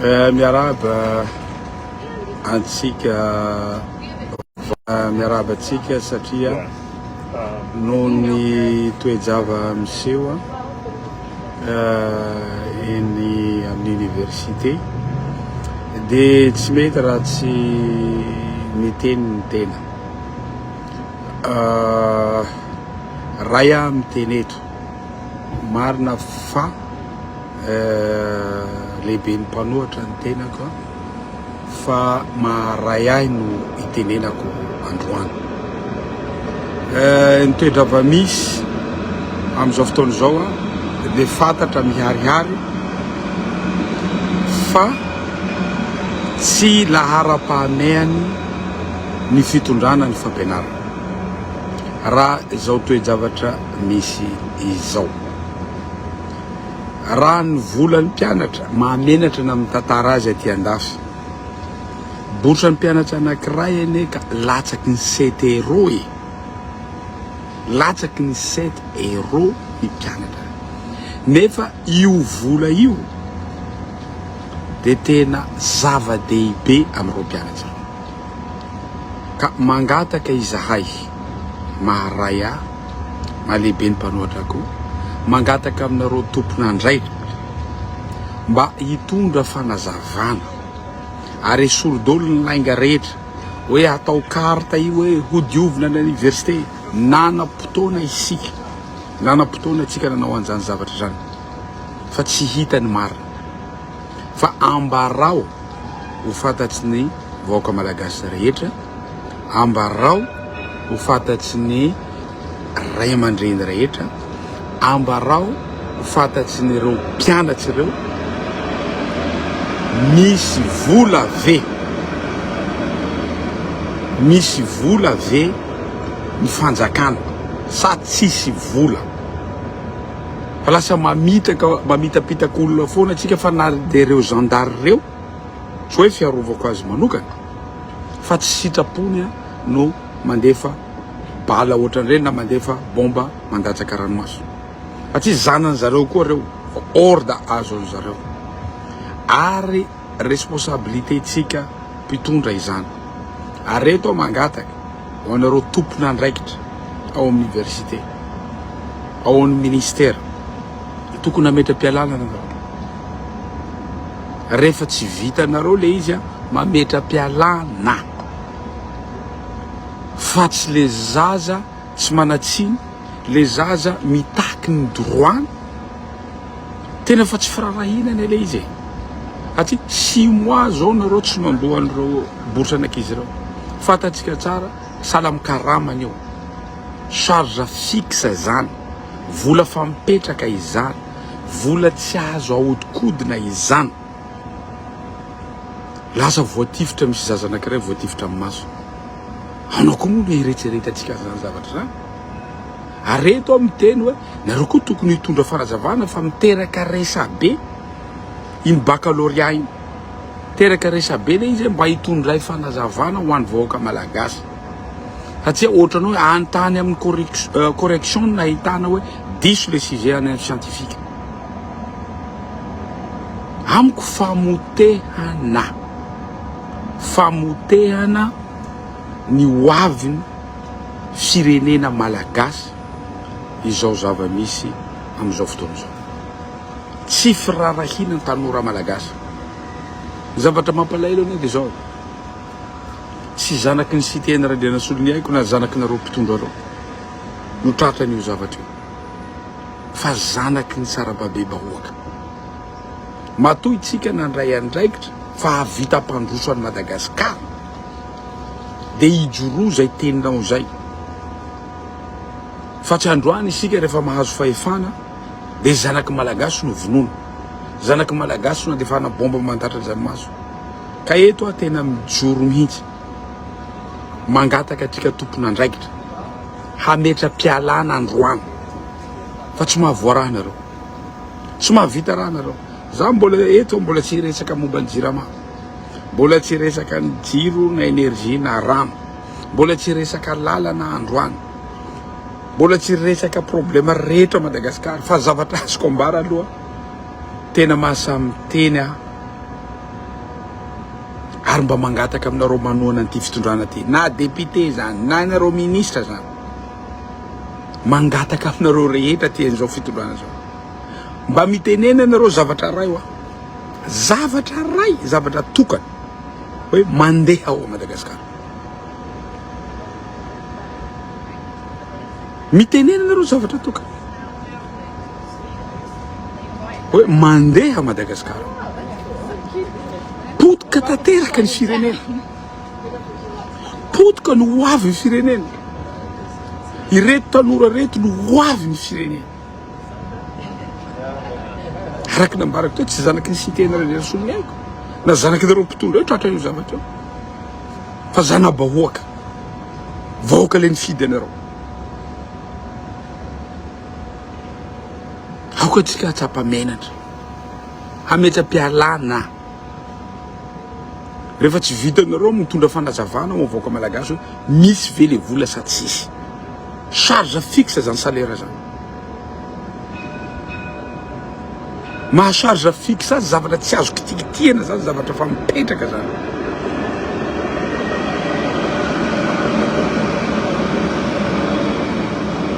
miaraba antsika miaraba antsika satria noho ny toejava miseho eny amin'ny université dia tsy mety raha tsy miteny ny tena raha iaho miteny eto marina fa lehibe ny mpanohatra ny tenako fa maharay ahy no itenenako androany ny toedrava misy amin'izao fotoana izao dia fantatra miharihary fa tsy lahara-pahamehany ny fitondrana ny fampianarana raha izao toejavatra misy izao. Raha ny volan'ny mpianatra mahamenatra na amin'ny tantara azy aty andafy botra ny mpianatra anankiray ene ka latsaky ny 7 euro latsaky ny 7 euro ny mpianatra nefa io vola io dia tena zava-dehibe amin'ireo mpianatra ka mangataka izahay maharay ahy mahalehibe ny mpanohatra koa mangataka aminareo tompon'andraikitra mba hitondra fanazavana ary esolodolo ny lainga rehetra hoe atao karta io hoe hodiovina ny université nanam-potoana isika nanam-potoana tsika nanao an'izany zavatra zany fa tsy hita ny marina fa ambarao ho fantatsy ny vahoaka malagasy rehetra ambarao ho fantatsy ny ray aman-dreny rehetra ambarao ho fantatsy ny ireo mpianatsy ireo misy vola ve ny fanjakana sa tsisy vola fa lasa mamitapitaka olona foana atsika fa na dia ireo zandary ireo tsy hoe fiarovako azy manokana fa tsy sitrapony no mandefa bala ohatran'ireny na mandefa bomba mandatsaka ranomaso fa tsy zanany zareo koa reo orda azo azy zareo ary responsabilité tsika mpitondra izany ary reto mangataka ho anareo tompon'andraikitra ao amin'ny université ao amin'ny ministère tokony hametra-pialana nareo rehefa tsy vitanareo le izy mametra-pialana fa tsy le zaza tsy manatsiny le zaza mitaky ny droany tena fa tsy firarahinana le izy satria 6 mois zao nareo tsy mandohan'ireo bourse anankizy ireo fantatsika tsara sala mikaramana io charge fixe zany vola fampetraka izany vola tsy azo ahodikodina izany lasa voatifitra misy zaza anankiray voatifitra amin'ny maso anao koa moa no eretreretantsika zany zavatra zany ary reto amin'ny teny hoe nareo koa tokony hitondra fanazavana fa miteraka resabe iny baccalauréat iny teraka resabe le izy mba hitondray fanazavana ho an'ny vahoaka malagasy satria ohatranao hoe antany amin'ny correction nahitana hoe diso le sujet any scientifique amiko famotehana ny hoaviny firenena malagasy izao zava-misy amin'izao fotoana izao tsy firarahina ny tanora malagasy zavatra mampalaelo ane dia zao tsy zanaky ny cité-ny Randrianasolo haiko na zanaky nareo mpitondra reo no tratra an'io zavatra io fa zanaky ny sarababe bahoaka matoy tsika nandray andraikitra fa havita mpandroso any Madagasikara dia hijoro zay teninao zay fa tsy androany isika rehefa mahazo fahefana dia zanaky malagasy no vonono zanaky malagasy no andefana bomba mandatra ranomaso ka eto tena mijoro mihitsy mangataka atsika tompon'andraikitra hametra-pialana androany fa tsy mahavoaraha nareo tsy mahavita raha nareo za mbola eto mbola tsy resaka momba ny jirama mbola tsy resaka ny jiro na énergie na rano mbola tsy resaka lalana androany mbola tsy resaka problème rehetra Madagasikara fa zavatra azoko ambara aloha tena mahasamy teny ary mba mangataka aminareo manoana an'ity fitondrana ty na député zany na nareo ministre zany mangataka aminareo rehetra ty an'izao fitondrana zao mba mitenena nareo zavatra ray wa zavatra ray zavatra tokana hoe mandeha ao Madagasikara mitenena nareo zavatra tokana hoe mandeha Madagasikara potika tanteraka ny firenena potika no hoavy ny firenena ireto tanora reto no hoavy ny firenena araky nambarako teo tsy zanaky ny sitena reny solony aiko na zanaky nareo mpitondra eo tratra io zavatra eo fa zanabahoaka vahoaka le ny fidy anareo aoka tsika tsapa-menatra hametsa-pialana rehefa tsy vitanareo mitondra fanazavana mo vahoaka malagasy hoe misy ve le vola sa tsisy charge fixe zany salaire zany mahacharge fixe azy zavatra tsy azo kitikitihana zany zavatra fa mipetraka zany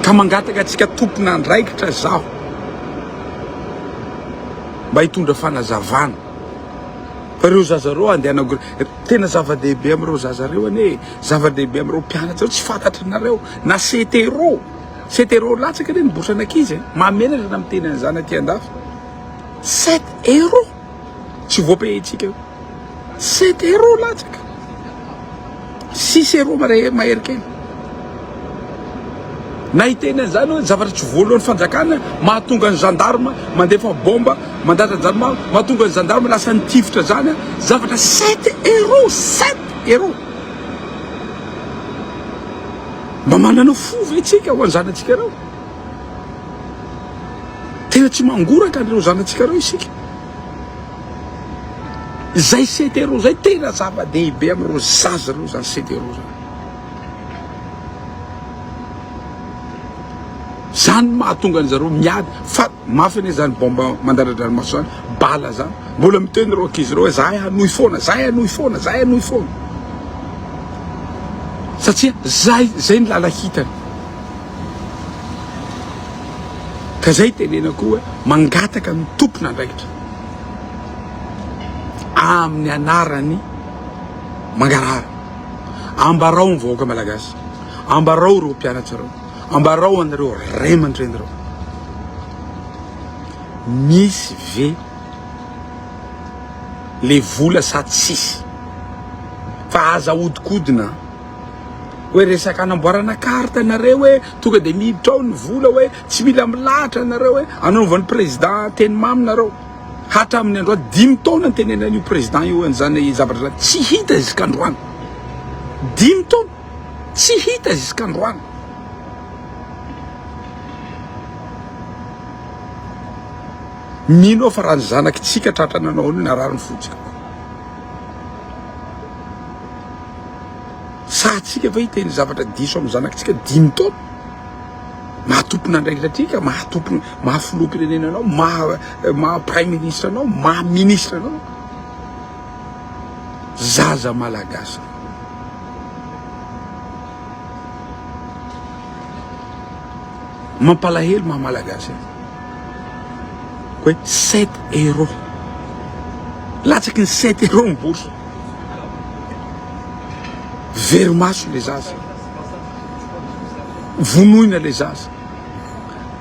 ka mangataka atsika tompona andraikitra zaho mba hitondra fanazavana fa reo zazareo andehanako tena zava-dehibe amireo zazareo ane zava-dehibe amireo mpianatra tsy fantatranareo na CTRO latsaka le nibourse an'ankizy mamenatra na miteny an'izany aty andafy 7 € tsy voapaitsika io 7 € latsaka 6 € mahery kely na hiteny an'izany hoe zavatra tsy voalohan'ny fanjakana mahatonga ny gendarme mandefa bomba mandatra jandarma mahatonga ny gendarme lasa nitifitra zany zavatra 7 € 7 € mba manana fo ve tsika ho any zanatsika reo tena tsy mangoraka an'ireo zanatsika reo isika zay 7 € zay tena zava-dehibe amin'ireo zaza reo zany 7 € zany zany mahatonga an'zareo miady fa mafy ane zany bomba mandaradranomaso zany bala zany mbola miteny reo ankizy reo hoe zahay hanohy foana zahay hanohy foana zahay hanohy foana satria zay ny lala hitany ka zay tenenako hoe mangataka ny tompona andraikitra amin'ny anarany mangarara ambarao ny vahoaka malagasy ambarao reo mpianatra reo ambarao anareo ray aman-drenireo misy ve le vola sa tsisy fa aza ahodikodina hoe resaka anamboarana karta anareo hoe tonga de miditra ao ny vola hoe tsy mila milahatra anareo hoe anaovan'ny président teny maminareo hatramin'ny androany 5 taona ny tenenan'io président io an'izany zavatra zany tsy hita zisk'androany 5 taona tsy hita zisk'androany mino fa raha ny zanaky tsika tratra nanao io narary ny fotsika sa tsika fa hiteny zavatra diso amin'ny zanakytsika 5 taona mahatompona andraikitra atsika mahatompona mahafilo-pirenena anao maha prime ministre anao maha ministre anao zaza malagasy mampalahelo maha malagasy hoe 7 € latsaky ny 7 € ny bourse verimaso le zaza vonoina le zaza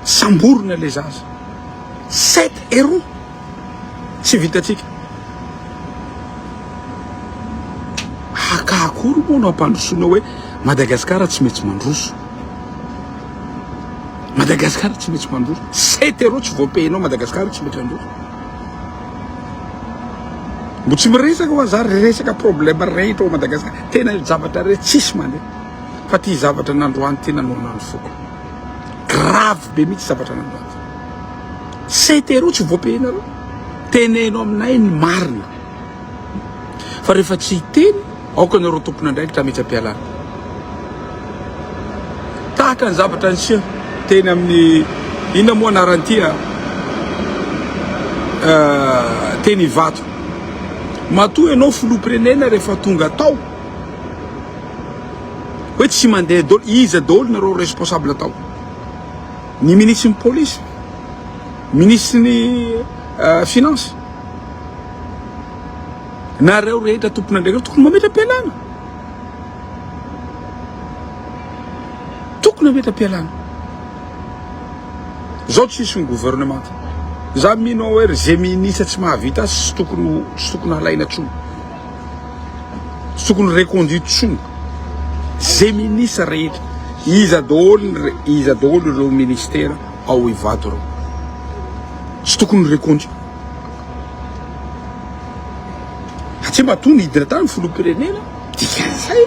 samborina le zaza 7 € tsy vitatsika hakahakory moa nao ampandrosoana hoe Madagasikara tsy maintsy mandroso Madagasikara tsy maintsy mandroso 7 € tsy voapainao Madagasikara tsy maintsy mandroso mbo tsy miresaka ho azary resaka problème rehetra ao Madagasikara tena zavatra rehetra tsisy mandeha fa ty zavatra nandroany tena nonany foko grave be mihitsy zavatra nandroany 7 € tsy voapainareo tenenao aminay ny marina fa rehefa tsy hiteny aoka nareo tompona andraikitra ametsa-pialana tahaka ny zavatra nisia teny amin'ny ina moa anaran'ity teny vato matoa ianao filoam-pirenena rehefa tonga tao hoe tsy mandeha dôly iza dôly nareo responsable tao ny ministre ny police ministre ny finance nareo rehetra tompona ndraiky tokony mametra-pialana tokony mametra-pialana zao tsisy ny gouvernement za mino hoe zay ministre tsy mahavita sy tokony halaina tsony sy tokony reconduite tsony zay ministre rehetra iza dôly ireo ministère ao ivato reo tsy tokony reconduite satria matoa nidina tany filoam-pirenena dikan'izay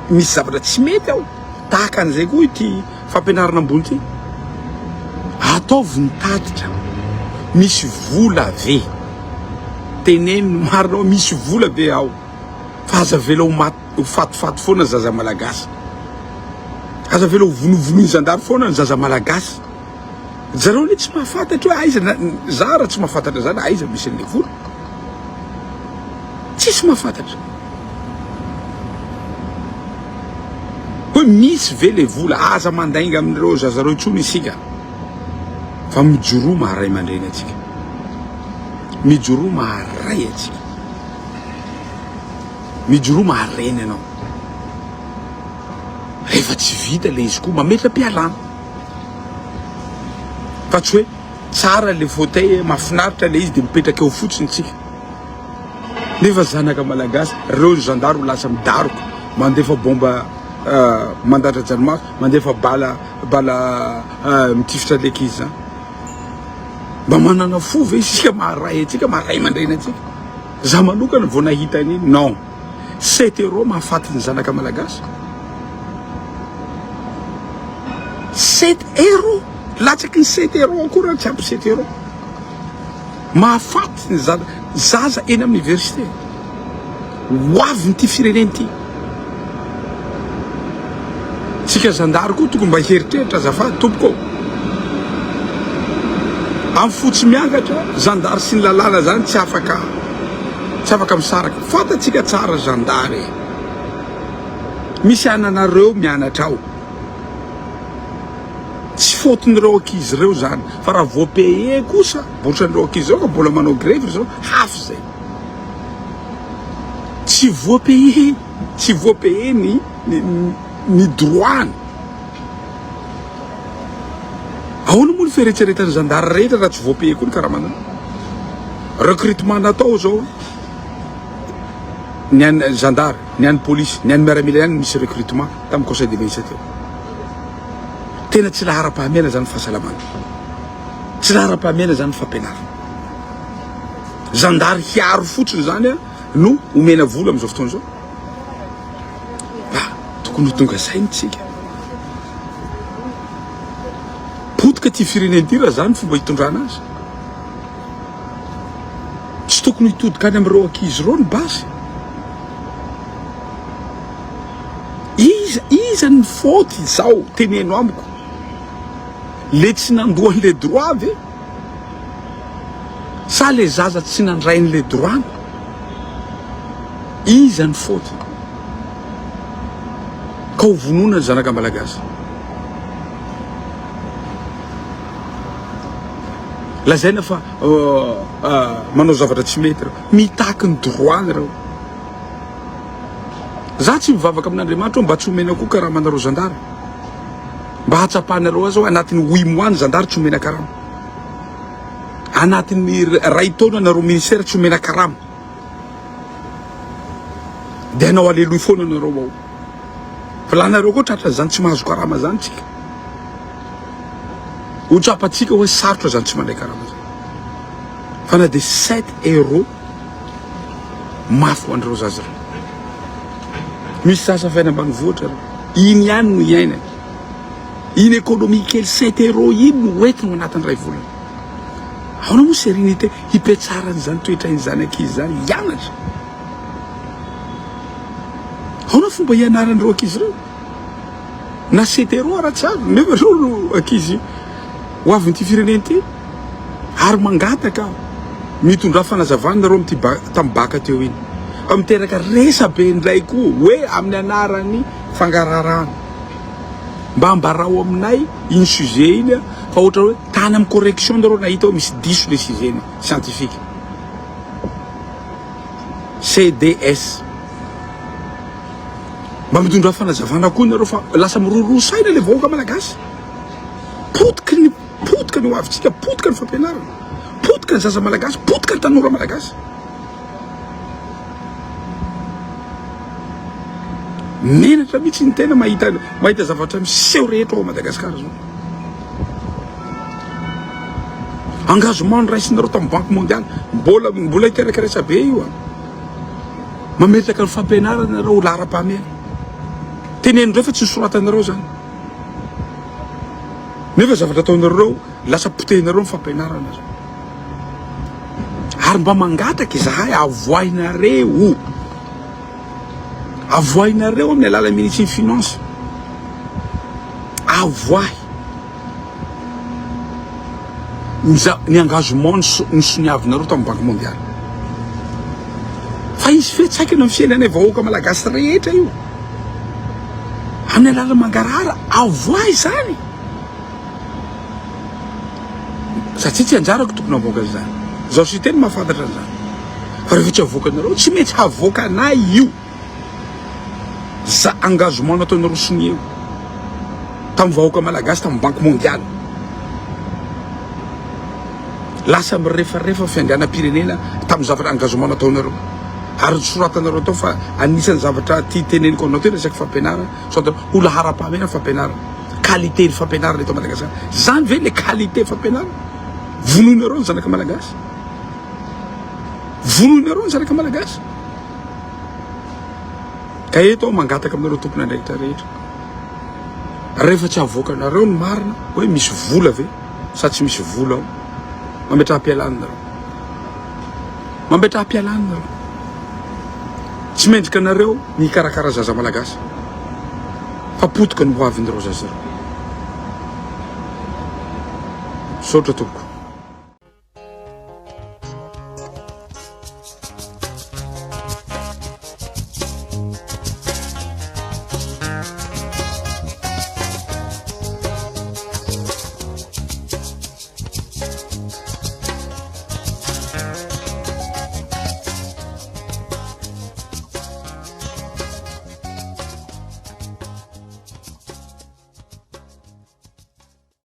misy zavatra tsy mety ao tahaka an'izay koa ity fampianarana ambony ty ataovy ny tatitra misy vola ve teneny marinao misy vola ve ao fa aza vela ho fatifaty foana ny zaza malagasy aza vela ho vonovonoiny zandary foana ny zaza malagasy zareo le tsy mahafantatra hoe aiza zara tsy mahafantatra zany aiza misy an'le vola tsisy mahafantatra hoe misy ve le vola aza mandainga amin'ireo zazareo intsony isika fa mijoro maharay aman-dreny atsika mijoro maharay atsika mijoro mahareny anao rehefa tsy vita le izy koa mametra-pialana fa tsy hoe tsara le fauteuil mahafinaritra le izy de mipetraka eo fotsiny tsika nefa zanaka malagasy reo zandaro lasa midaroko mandefa bomba mandatra janomaso mandefa bala mitifitra leky izy zany mba manana fo ve isika maharay atsika maharay mandrena atsika za manokana vao nahita an'iny non 7 € mahafaty ny zanaka malagasy 7 € latsaky ny 7 € akory tsy ampy 7 € mahafaty ny zaza eny amin'ny université hoavy nyty fireneny ty tsika zandary koa tokony mba heritreritra azafady tompoko amin'ny fotsy miangatra zandary sy ny lalàna zany tsy afaka misaraka fantatsika tsara zandary misy ananareo mianatra ao tsy fôtin'ireo ankizy reo zany fa raha voapaye kosa botran'ireo ankizy reo ka mbola manao grève zao hafy zay tsy voapaye ny droany ahoana moa ny fieretseretany zandary rehetra raha tsy voapaye koa ny karaha manana recrutement natao zao ny any zandary ny any police ny any miaramila ihany misy recrutement tamin'ny conseil de ministre teo tena tsy lahara-pahamena zany fahasalamana tsy lahara-pahamena zany fampianarana zandary hiaro fotsiny zany a no omena vola am'izao fotoana zao tokony ho tonga sainy tsika potika ty fireneny ty raha zany fomba hitondrana azy tsy tokony hitodika any am'ireo ankizy reo ny basy iza ny faute zao teneno amiko le tsy nandohan'le droit ve sa le zaza tsy nandrain'le droit iza ny faute ka ho vonona ny zanaka malagasy lazaina fa manao zavatra tsy mety reo mitaky ny droit reo za tsy mivavaka amin'Andriamanitra mba tsy homena koa karaha manareo zandary mba hatsapanareo azy anatin'ny 8 mois ny zandary tsy homena karama anatin'ny ray taona nareo ministère tsy homena karama de anao aleloy foana nareo ao fa la nareo koa tratra zany tsy mahazo karama zany tsika ho tsapatsika hoe sarotra zany tsy mandray karama zany fa na de 7 € mafy ho an'ireo zaza reo misy sasa faina ambanivohitra reo iny ihany no iaina iny économie kely 7 € iny no entiny anatin'ny ray volana aona moa sérénité hipetsarany zany toetra iny zany ankizy zany hianatra aona fomba hianaran'ireo ankizy reo na 7 € raha tsara nefa reo no ankizy ho avy nyty fireneny ty ary mangataka mitondra fanazavana nareo amty tamin'ny baka teo iny miteraka resa be ndray koa hoe amin'ny anarany fangararana mba ambarao aminay iny sujet iny fa ohatra hoe tany amin'ny correction nareo nahita hoe misy diso le sujet iny scientifique CDS mba mitondra fanazavana koa nareo fa lasa mirorosaina le vahoaka malagasy potika ny ho avitsika potika ny fampianarana potika ny zaza malagasy potika ny tanora malagasy menatra mihitsy ny tena mahita zavatra miseho rehetra ao Madagasikara zao engagement nyraisinareo tamin'ny banque mondiale mbola hiteraka resa be io mametaka ny fampianarana nareo lara-pahamena tenenindreo fa tsy nisoratanareo zany nefa zavatra ataonareo lasa potehinareo ny fampianarana zao ary mba mangataka izahay avoainareo amin'ny alala ministre ny finance avoay ny engagement ny soniavinareo tamin'ny banque mondiale fa izy fetsaiky no fiainanay vahoaka malagasy rehetra io amin'ny alala mangarara avoay zany satria tsy anjarako tokony avoaka zany zaho sy teny mahafantatra zany fa rehefa tsy avoakanareo tsy mety havoaka anay io za engagement nataonareo sonia eo tamin'ny vahoaka malagasy tamin'ny banque mondiale lasa mirefarefa fiandrianam-pirenena tamin'ny zavatra engagement nataonareo ary soratanareo tao fa anisan'ny zavatra ty teneniko anao teo resaky fampianarana sao ho lahara-pahamena fampianarana qualité ny fampianarana eto Madagasikara zany ve le qualité fampianarana vonoinareo ny zanaka malagasy vonoinareo ny zanaka malagasy ka eto aho mangataka aminareo tompony andraikitra rehetra rehefa tsy avoakanareo ny marina hoe misy vola ve sa tsy misy vola ao mametraha-pialanareo tsy mendrika anareo ny karakara zaza malagasy fa potika ny hoavinareo zazareo sotra tompoko